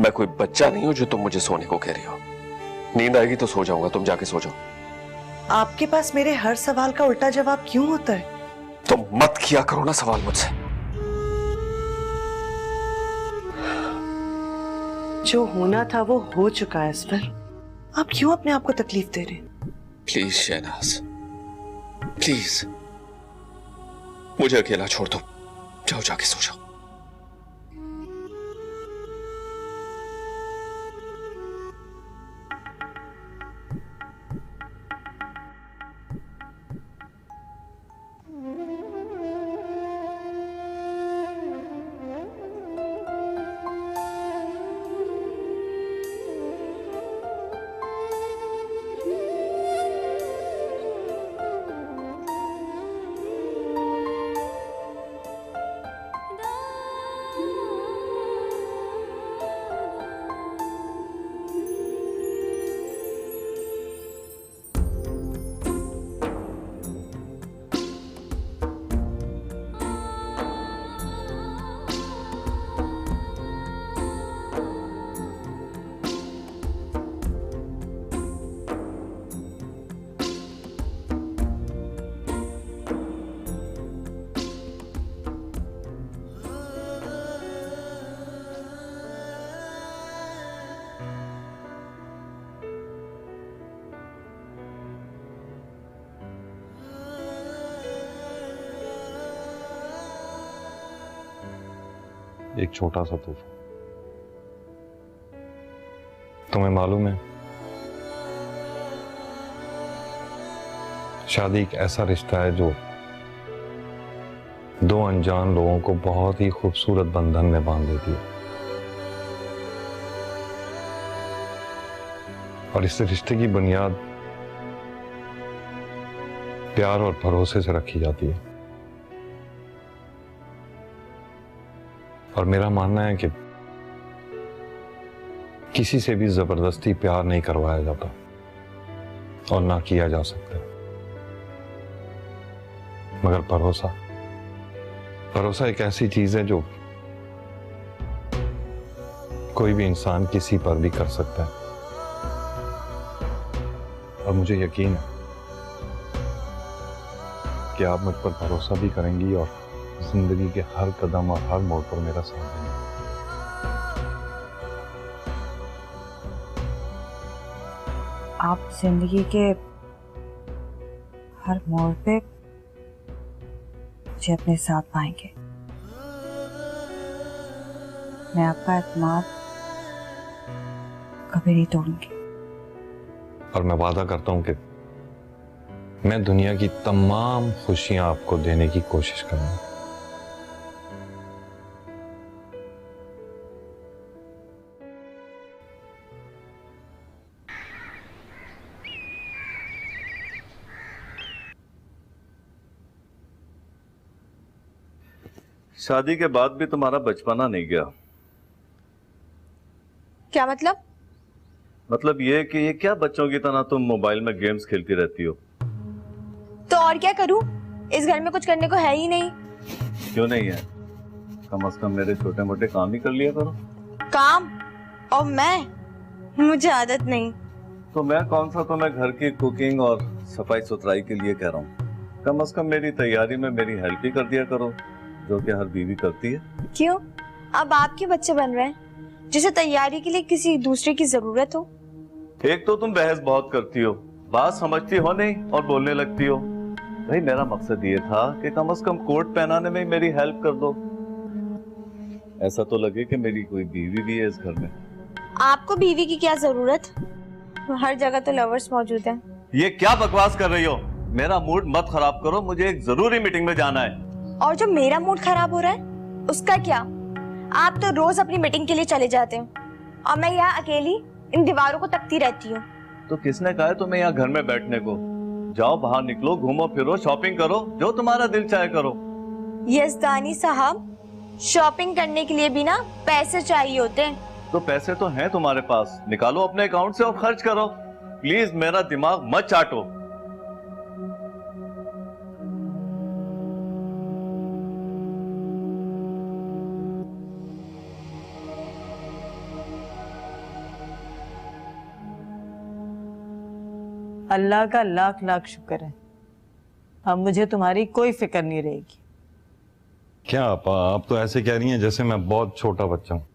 मैं कोई बच्चा नहीं हूं जो तुम मुझे सोने को कह रही हो। नींद आएगी तो सो जाऊंगा, तुम जाके सो जाओ। आपके पास मेरे हर सवाल का उल्टा जवाब क्यों होता है? तुम मत किया करो ना सवाल मुझसे। जो होना था वो हो चुका है असफर। आप क्यों अपने आप को तकलीफ दे रहे हैं? प्लीज शहनाज, प्लीज मुझे अकेला छोड़ दो। जाओ जाके सो जाओ। एक छोटा सा तोहफा। तुम्हें मालूम है, शादी एक ऐसा रिश्ता है जो दो अनजान लोगों को बहुत ही खूबसूरत बंधन में बांध देती है। और इस रिश्ते की बुनियाद प्यार और भरोसे से रखी जाती है। और मेरा मानना है कि किसी से भी जबरदस्ती प्यार नहीं करवाया जाता और ना किया जा सकता। मगर भरोसा एक ऐसी चीज है जो कोई भी इंसान किसी पर भी कर सकता है। और मुझे यकीन है कि आप मुझ पर भरोसा भी करेंगी और जिंदगी के हर कदम और हर मोड़ पर मेरा साथ देंगे। आप जिंदगी के हर मोड़ पे मुझे अपने साथ पाएंगे। मैं आपका एतमाद कभी नहीं तोड़ूंगी। और मैं वादा करता हूं कि मैं दुनिया की तमाम खुशियां आपको देने की कोशिश करूंगा। शादी के बाद भी तुम्हारा बचपना नहीं गया। क्या मतलब? मतलब ये कि ये क्या बच्चों की तरह तुम मोबाइल में गेम्स खेलती रहती हो? तो और क्या करूं? इस घर में कुछ करने को है ही नहीं। क्यों नहीं है? कम से कम मेरे छोटे मोटे काम ही कर लिया करो। काम? और मुझे आदत नहीं। तो मैं कौन सा तुम्हें घर की कुकिंग और सफाई सुथराई के लिए कह रहा हूँ। कम से कम मेरी तैयारी में मेरी हेल्प ही कर दिया करो, जो कि हर बीवी करती है। क्यों? अब आपके बच्चे बन रहे हैं जिसे तैयारी के लिए किसी दूसरे की जरूरत हो। एक तो तुम बहस बहुत करती हो, बात समझती हो नहीं और बोलने लगती हो। भाई मेरा मकसद ये था कि कम से कम कोट पहनाने में मेरी हेल्प कर दो। ऐसा तो लगे कि मेरी कोई बीवी भी है इस घर में। आपको बीवी की क्या जरूरत? हर जगह तो लवर्स मौजूद हैं। ये क्या बकवास कर रही हो? मेरा मूड मत खराब करो, मुझे एक जरूरी मीटिंग में जाना है। और जो मेरा मूड खराब हो रहा है उसका क्या? आप तो रोज अपनी मीटिंग के लिए चले जाते हो और मैं यहाँ अकेली इन दीवारों को तकती रहती हूँ। तो किसने कहा है तुम्हें यहाँ घर में बैठने को? जाओ बाहर निकलो, घूमो फिरो, शॉपिंग करो, जो तुम्हारा दिल चाहे करो। यजदानी साहब, शॉपिंग करने के लिए भी ना पैसे चाहिए होते हैं। तो पैसे तो हैं तुम्हारे पास, निकालो अपने अकाउंट से और खर्च करो। प्लीज मेरा दिमाग मत चाटो। अल्लाह का लाख लाख शुक्र है, अब मुझे तुम्हारी कोई फिक्र नहीं रहेगी। क्या आपा, आप तो ऐसे कह रही हैं जैसे मैं बहुत छोटा बच्चा हूँ।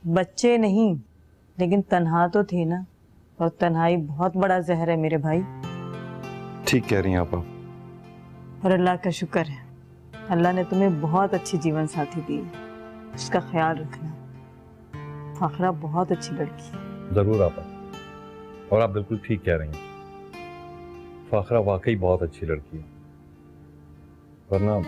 बच्चे नहीं, लेकिन तन्हा तो थे ना, और तन्हाई बहुत बड़ा जहर है मेरे भाई। ठीक कह रही हैं आपा। और अल्लाह का शुक्र है, अल्लाह ने तुम्हें बहुत अच्छी जीवन साथी दी है, उसका ख्याल रखना। फाखरा बहुत अच्छी लड़की है। जरूर आपा, और आप बिल्कुल ठीक कह रही हैं। फाखरा वाकई बहुत अच्छी लड़की है, वरना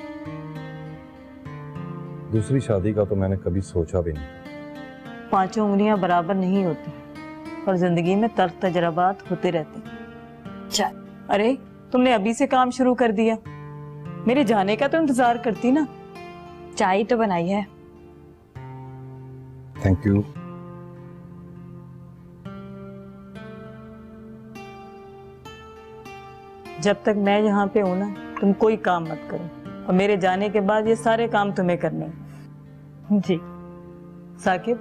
दूसरी शादी का तो मैंने कभी सोचा भी नहीं। पांचों उंगलियां बराबर नहीं होती, और जिंदगी में तर्क तजर्बात होते रहते हैं। चल, अरे तुमने अभी से काम शुरू कर दिया, मेरे जाने का तो इंतजार करती ना। चाय तो बनाई है। Thank you. जब तक मैं यहाँ पे हूं ना, तुम कोई काम मत करो, और मेरे जाने के बाद ये सारे काम तुम्हें करने हैं। जी साकिब,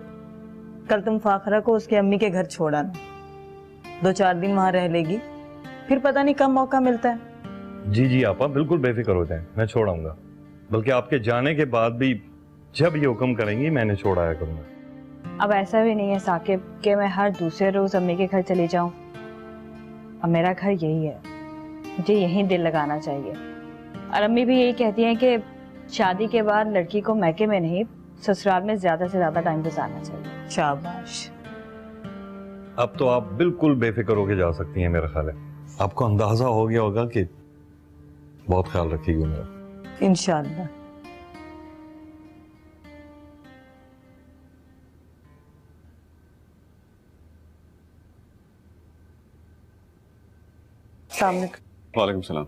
कल तुम फाखरा को उसकी अम्मी के घर छोड़ आना, 2-4 दिन वहां रह लेगी, फिर पता नहीं कब मौका मिलता है। जी जी आपा, बिल्कुल बेफिक्र हो जाएं, मैं छोड़ आऊंगा। बल्कि आपके जाने के बाद भी जब ये हुक्म करेंगी मैंने छोड़ आया करूंगा। अब ऐसा भी नहीं है साकिब कि मैं हर दूसरे रोज अम्मी के घर चली जाऊं। अब मेरा घर यही है, मुझे यहीं दिल लगाना चाहिए। और अम्मी भी यही कहती हैं कि शादी के बाद लड़की को मैके में नहीं, ससुराल में ज्यादा से ज्यादा टाइम गुजारना चाहिए। शाबाश। अब तो आप बिल्कुल बेफिक्र होके जा सकती हैं। मेरा ख्याल है आपको अंदाजा हो गया होगा कि बहुत ख्याल रखिएगा मेरा। इंशाअल्लाह। सामने। वालेकुम सलाम।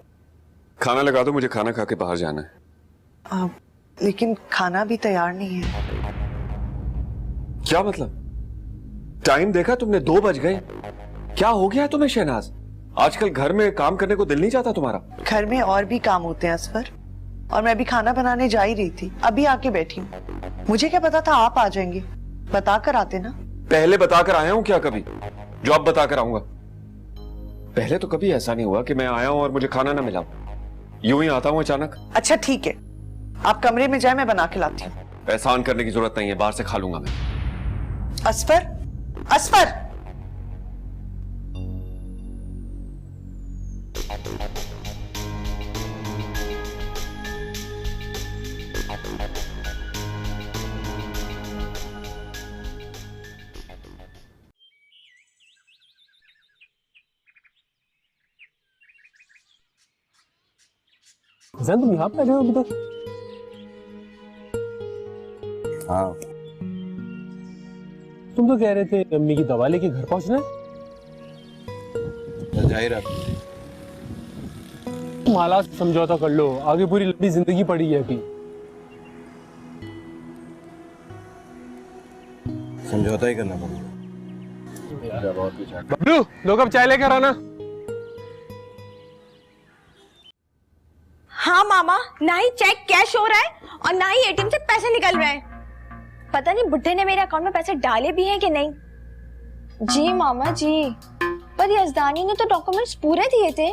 खाना लगा दो, मुझे खाना खा के बाहर जाना है। लेकिन खाना भी तैयार नहीं है। क्या मतलब? टाइम देखा तुमने? 2 बज गए। क्या हो गया है तुम्हें शहनाज? आजकल घर में काम करने को दिल नहीं चाहता तुम्हारा? घर में और भी काम होते हैं असफर, और मैं भी खाना बनाने जा ही रही थी, अभी आके बैठी हूँ। मुझे क्या पता था आप आ जाएंगे, बता कर आते ना। पहले बताकर आया हूं क्या कभी जो अब बताकर आऊंगा? पहले तो कभी ऐसा नहीं हुआ कि मैं आया हूं और मुझे खाना ना मिला। यूं ही आता हूं अचानक। अच्छा ठीक है, आप कमरे में जाए, मैं बना के लाती हूँ। एहसान करने की जरूरत नहीं है, बाहर से खा लूंगा मैं। असफर, असफर। जैन, तुम यहाँ पे आ गए हो अभी तक? हाँ, तुम तो कह रहे थे अम्मी की दवा लेके घर पहुंचना है। जा ही रहा। तुम हालात समझौता कर लो, आगे पूरी लंबी जिंदगी पड़ी है अभी। समझौता ही करना पड़ेगा। बबलू, लो कप चाय लेकर आना। हाँ मामा, ना ही चेक कैश हो रहा है और ना ही एटीएम से पैसे निकल रहे हैं। पता नहीं बुड्ढे ने मेरे अकाउंट में पैसे डाले भी हैं कि नहीं। जी मामा जी, पर यजदानी ने तो डॉक्यूमेंट्स पूरे दिए थे।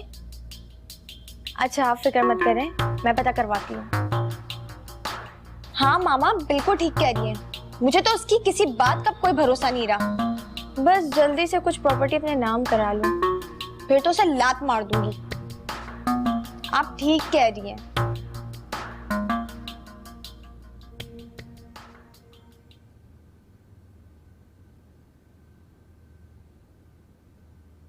अच्छा आप फिक्र मत करें, मैं पता करवाती हूँ। हाँ मामा बिल्कुल ठीक कह रही हैं, मुझे तो उसकी किसी बात का कोई भरोसा नहीं रहा। बस जल्दी से कुछ प्रॉपर्टी अपने नाम करा लूं, फिर तो उसे लात मार दूंगी। आप ठीक कह रही हैं।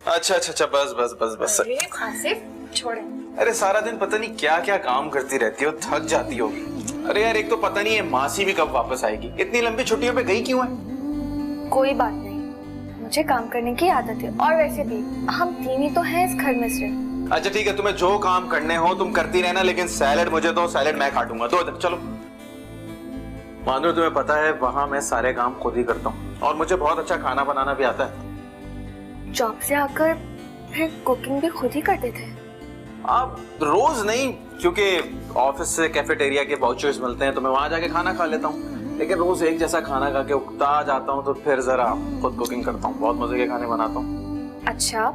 अच्छा अच्छा अच्छा, बस बस बस बस। अरे आसिफ छोड़े। अरे सारा दिन पता नहीं क्या क्या काम करती रहती हो, थक जाती होगी। अरे यार, एक तो पता नहीं है मासी भी कब वापस आएगी। इतनी लंबी छुट्टियों पे गई क्यों है? कोई बात नहीं, मुझे काम करने की आदत है, और वैसे भी हम तीन ही तो हैं इस घर में से। अच्छा ठीक है, तुम्हें जो काम करने हो तुम करती रहना, लेकिन सैलेड मुझे दो, सैलेड मैं काटूंगा। तो चलो। मानो तुम्हें पता है वहां मैं सारे काम खुद ही करता हूँ, और मुझे बहुत अच्छा खाना बनाना भी आता है। जॉब से आकर फिर कुकिंग भी खुद ही करते थे? आप रोज नहीं, क्योंकि ऑफिस से कैफेटेरिया के वाउचर्स मिलते हैं तो मैं वहां जाके खाना खा लेता हूँ। लेकिन रोज एक जैसा खाना खा के उकता जाता हूँ, तो फिर जरा खुद कुकिंग करता हूँ, बहुत मजे के खाने बनाता हूँ। अच्छा,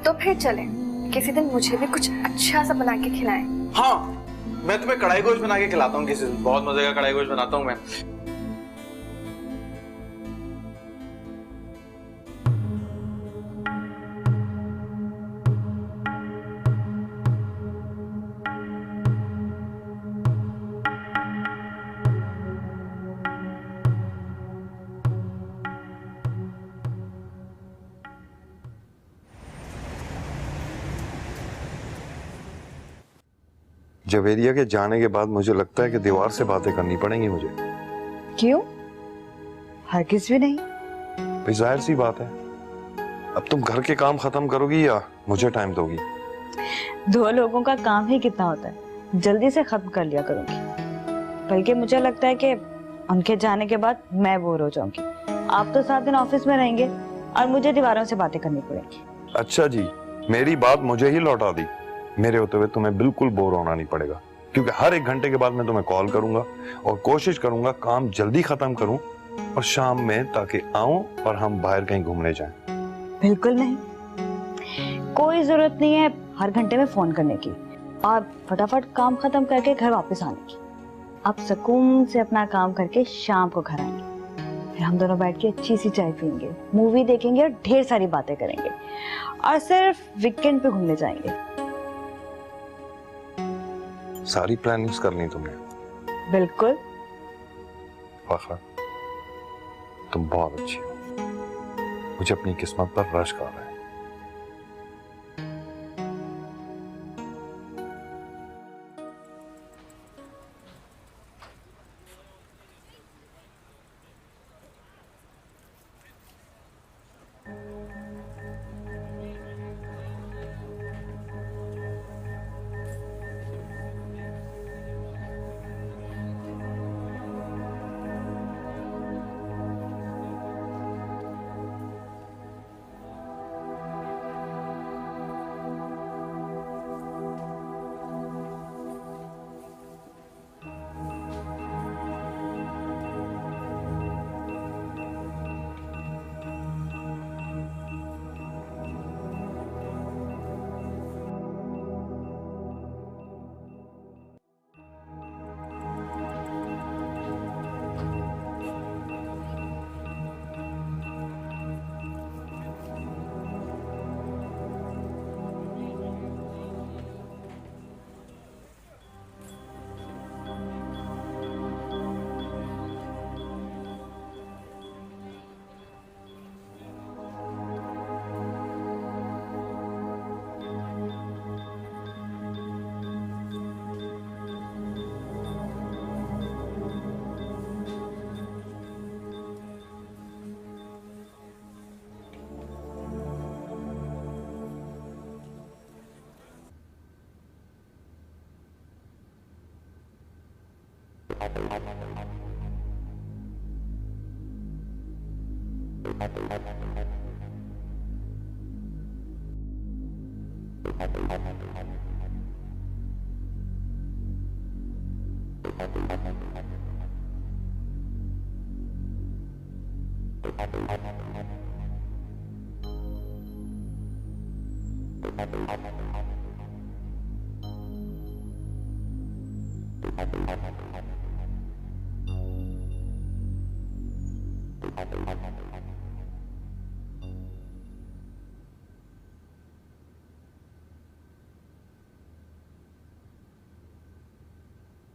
तो फिर चलें। किसी दिन मुझे भी कुछ अच्छा सा बना के खिलाएं। हाँ, मैं तुम्हें कढ़ाई गोश्त बना के खिलाता हूँ किसी दिन। बहुत मजे का कढ़ाई गोश्त बनाता हूँ मैं। जवेरिया के जाने के बाद मुझे लगता है कि दीवार से बातें करनी पड़ेंगी मुझे। क्यों? हरगिज भी नहीं। भाई जाहिर सी बात है, अब तुम घर के काम खत्म करोगी या मुझे टाइम दोगी? दो लोगों का काम ही कितना होता है, जल्दी से खत्म कर लिया करूंगी। बल्कि मुझे लगता है कि उनके जाने के बाद मैं बोर हो जाऊंगी। आप तो 7 दिन ऑफिस में रहेंगे और मुझे दीवारों से बातें करनी पड़ेगी। अच्छा जी, मेरी बात मुझे ही लौटा दी। मेरे होते हुए तुम्हें बिल्कुल बोर होना नहीं पड़ेगा, क्योंकि हर 1 घंटे के बाद मैं तुम्हें कॉल करूंगा और कोशिश करूंगा काम जल्दी खत्म करूं और शाम में ताकि आऊं और हम बाहर कहीं घूमने जाएं। बिल्कुल नहीं, कोई जरूरत नहीं है हर घंटे में फोन करने की और फटाफट काम खत्म करके घर वापस आने की। आप सुकून से अपना काम करके शाम को घर आएंगे, फिर हम दोनों बैठ के अच्छी सी चाय पियेंगे, मूवी देखेंगे और ढेर सारी बातें करेंगे और सिर्फ वीकेंड पे घूमने जाएंगे। सारी प्लानिंग्स कर ली तुमने? बिल्कुल। वाह, तुम बहुत अच्छी हो। मुझे अपनी किस्मत पर रश्क आ रहा है।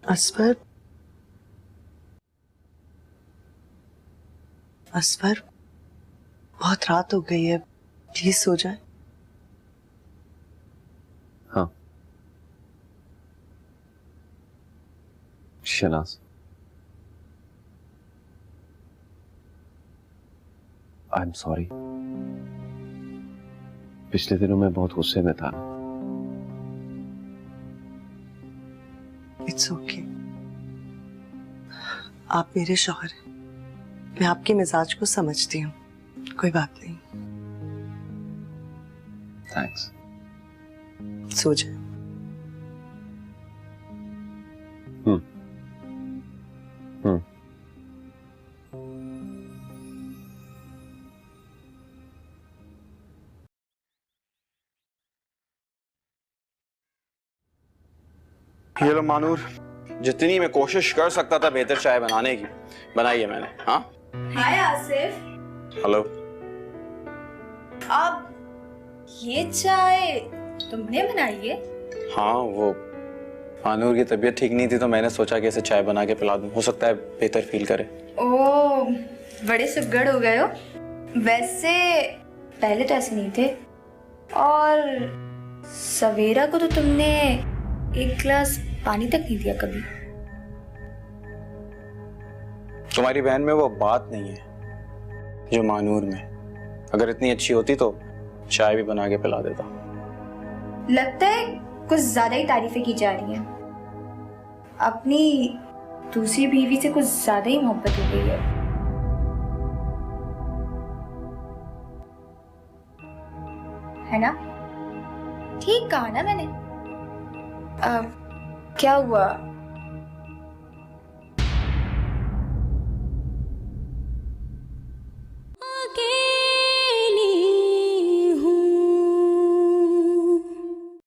असफर, असफर, बहुत रात हो गई है, प्लीज सो जाए। हाँ शनाज, आई एम सॉरी। पिछले दिनों मैं बहुत गुस्से में था। इट्स ओके, आप मेरे शौहर हैं, मैं आपके मिजाज को समझती हूँ, कोई बात नहीं। थैंक्स। सो जाए। ये लो मानूर, जितनी मैं कोशिश कर सकता था बेहतर चाय बनाने की, बनाई है मैंने। हाँ हाय आसिफ। हेलो। अब ये चाय तुमने बनाई है? हाँ, वो मानूर की तबीयत ठीक नहीं थी तो मैंने सोचा कि इसे चाय बना के पिला दूं, हो सकता है बेहतर फील करे। ओ, बड़े सुगड़ हो गए हो। वैसे पहले तो ऐसे नहीं थे, और सवेरा को तो तुमने एक गिलास पानी तक नहीं दिया कभी। तुम्हारी बहन में वो बात नहीं है जो मानूर में। अगर इतनी अच्छी होती तो चाय भी बना के पिला देता। लगता है कुछ ज्यादा ही तारीफें की जा रही हैं। अपनी दूसरी बीवी से कुछ ज्यादा ही मोहब्बत हो गई है। है ना? ठीक कहा ना मैंने? क्या हुआ?